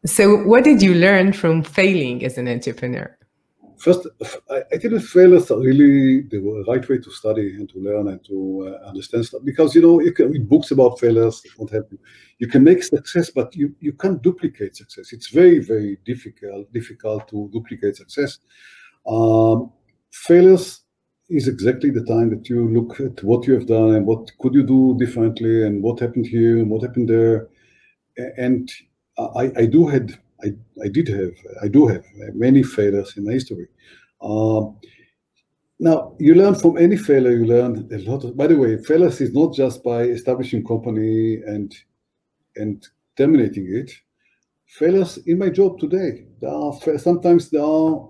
So what did you learn from failing as an entrepreneur? First, I think failures are really the right way to study and to learn and to understand stuff. Because, you can read books about failures, it won't help you. You can make success, but you can't duplicate success. It's very, very difficult to duplicate success. Failures is exactly the time that you look at what you have done and what could you do differently and what happened here and what happened there. And I do have many failures in my history. Now, you learn from any failure, you learn a lot. By the way, failures is not just by establishing company and terminating it. Failures in my job today, sometimes there are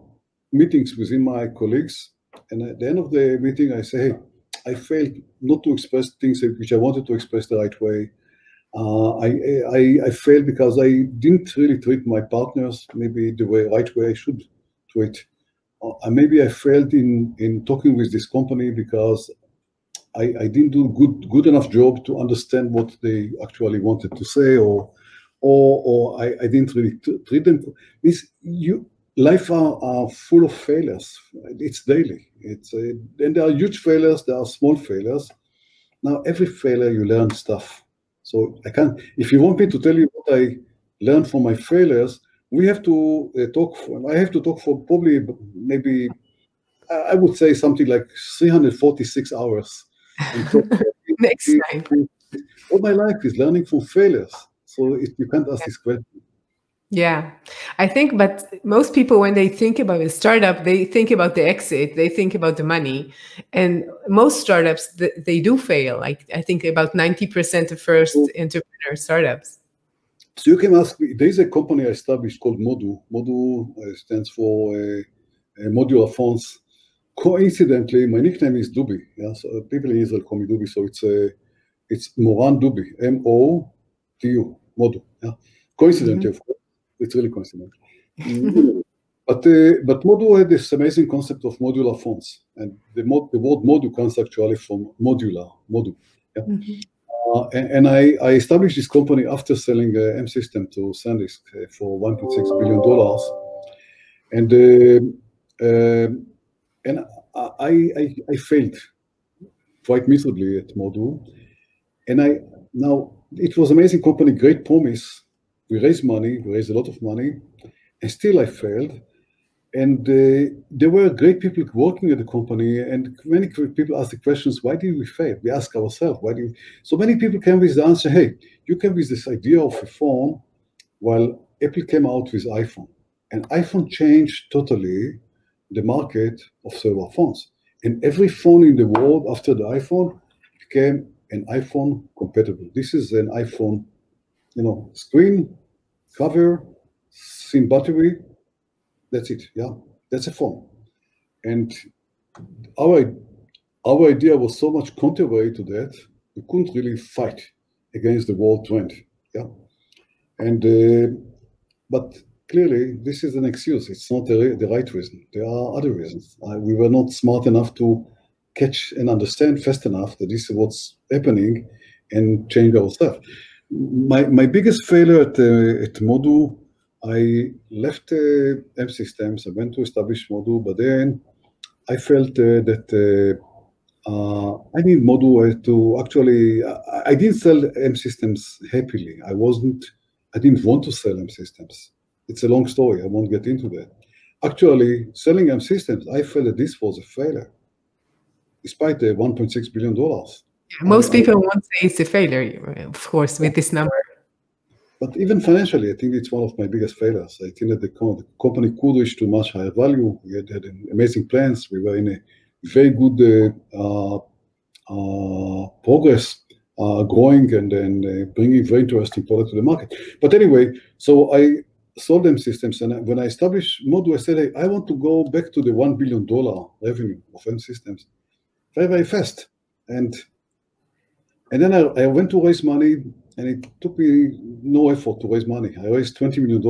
meetings within my colleagues, and at the end of the meeting, I say, hey, I failed not to express things which I wanted to express the right way. I failed because I didn't really treat my partners maybe the right way I should treat. Maybe I failed in talking with this company because I didn't do good enough job to understand what they actually wanted to say, or I didn't really treat them. Life are full of failures. It's daily. And there are huge failures, there are small failures. Now, every failure you learn stuff. So if you want me to tell you what I learned from my failures, we have to I have to talk for probably maybe, I would say something like 346 hours. Next time. All my life is learning from failures. So you can't ask this question. Yeah, I think, but most people, when they think about a startup, they think about the exit, they think about the money. And most startups, they do fail. Like, I think about 90% of first entrepreneur startups. So you can ask me, there's a company I established called Modu. Modu stands for modular phones. Coincidentally, my nickname is Dubi. Yeah, so people in Israel call me Dubi. So it's Moran Dubi, M-O-T-U, Modu. Yeah. Coincidentally, of course. It's really coincidental. But Modu had this amazing concept of modular phones, and the word Modu comes actually from modular, Modu. Yeah? And I established this company after selling M System to SanDisk for $1.6 billion, and I failed quite miserably at Modu, and now it was an amazing company, great promise. We raised a lot of money, and still I failed. And there were great people working at the company, and many people ask the questions, why did we fail? We ask ourselves, so many people came with the answer, hey, you came with this idea of a phone, while Apple came out with iPhone. And iPhone changed totally the market of cellular phones. And every phone in the world after the iPhone became an iPhone compatible. This is an iPhone, screen, cover, SIM battery, that's it. Yeah, that's a phone. And our idea was so much contrary to that, we couldn't really fight against the world trend. Yeah, and but clearly this is an excuse. It's not the right reason. There are other reasons. We were not smart enough to catch and understand fast enough that this is what's happening and change ourselves. My biggest failure at Modu, I left M Systems. I went to establish Modu, but then I felt that I need Modu to actually. I didn't sell M Systems happily. I didn't want to sell M Systems. It's a long story. I won't get into that. Actually, selling M Systems, I felt that this was a failure, despite the $1.6 billion. Most people won't say it's a failure, of course, with this number. But even financially, I think it's one of my biggest failures. I think that the company could reach to much higher value. We had amazing plans. We were in a very good progress, growing and bringing very interesting product to the market. But anyway, so I sold them systems, and when I established Modu, I said, hey, I want to go back to the $1 billion revenue of M Systems very, very fast. And then I went to raise money, and it took me no effort to raise money. I raised $20 million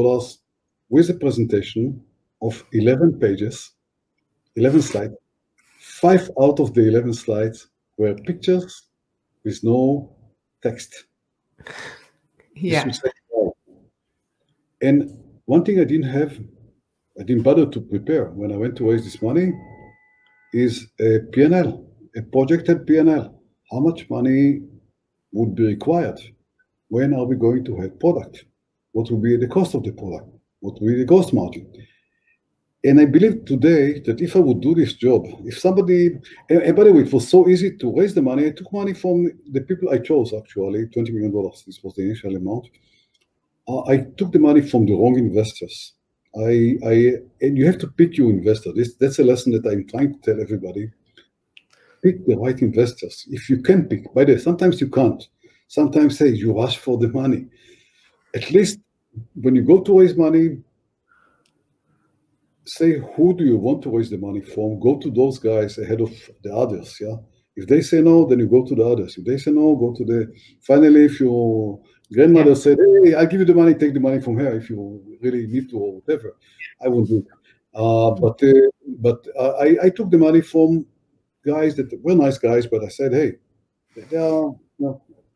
with a presentation of 11 pages, 11 slides. 5 out of the 11 slides were pictures with no text. Yeah. And One thing I didn't bother to prepare when I went to raise this money is a P&L, a projected P&L. How much money would be required? When are we going to have product? What will be the cost of the product? What will be the gross margin? And I believe today that if I would do this job, if somebody, and by the way, it was so easy to raise the money. I took money from the people I chose, actually, $20 million. This was the initial amount. I took the money from the wrong investors. And you have to pick your investor. That's a lesson that I'm trying to tell everybody. Pick the right investors. If you can pick, by the way, sometimes you can't. Sometimes, hey, you rush for the money. At least when you go to raise money, say, who do you want to raise the money from? Go to those guys ahead of the others, yeah? If they say no, then you go to the others. If they say no, go to the... Finally, if your grandmother said, hey, I'll give you the money, take the money from her if you really need to or whatever, I won't do it. But I took the money from guys that were nice guys, but I said, hey, they are,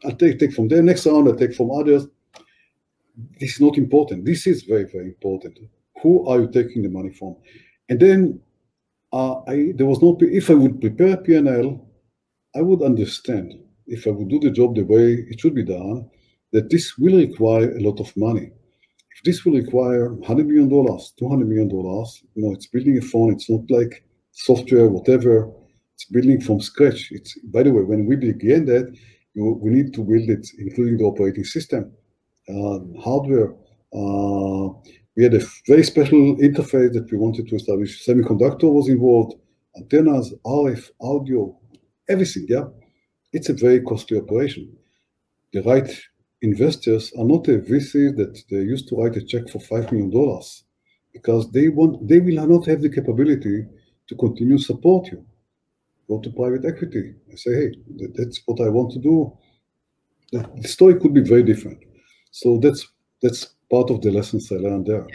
I'll take from them. Next round, I'll take from others. This is not important. This is very, very important. Who are you taking the money from? And then there was no, if I would prepare P&L, I would understand, if I would do the job the way it should be done, that this will require a lot of money. If this will require $100 million, $200 million, it's building a phone, it's not like software, whatever, it's building from scratch. It's, by the way, when we began that, we need to build it, including the operating system, hardware. We had a very special interface that we wanted to establish. Semiconductor was involved, antennas, RF, audio, everything, yeah? It's a very costly operation. The right investors are not a VC that they used to write a check for $5 million because they will not have the capability to continue support you. Go to private equity and say, hey, that's what I want to do. The story could be very different. So that's part of the lessons I learned there.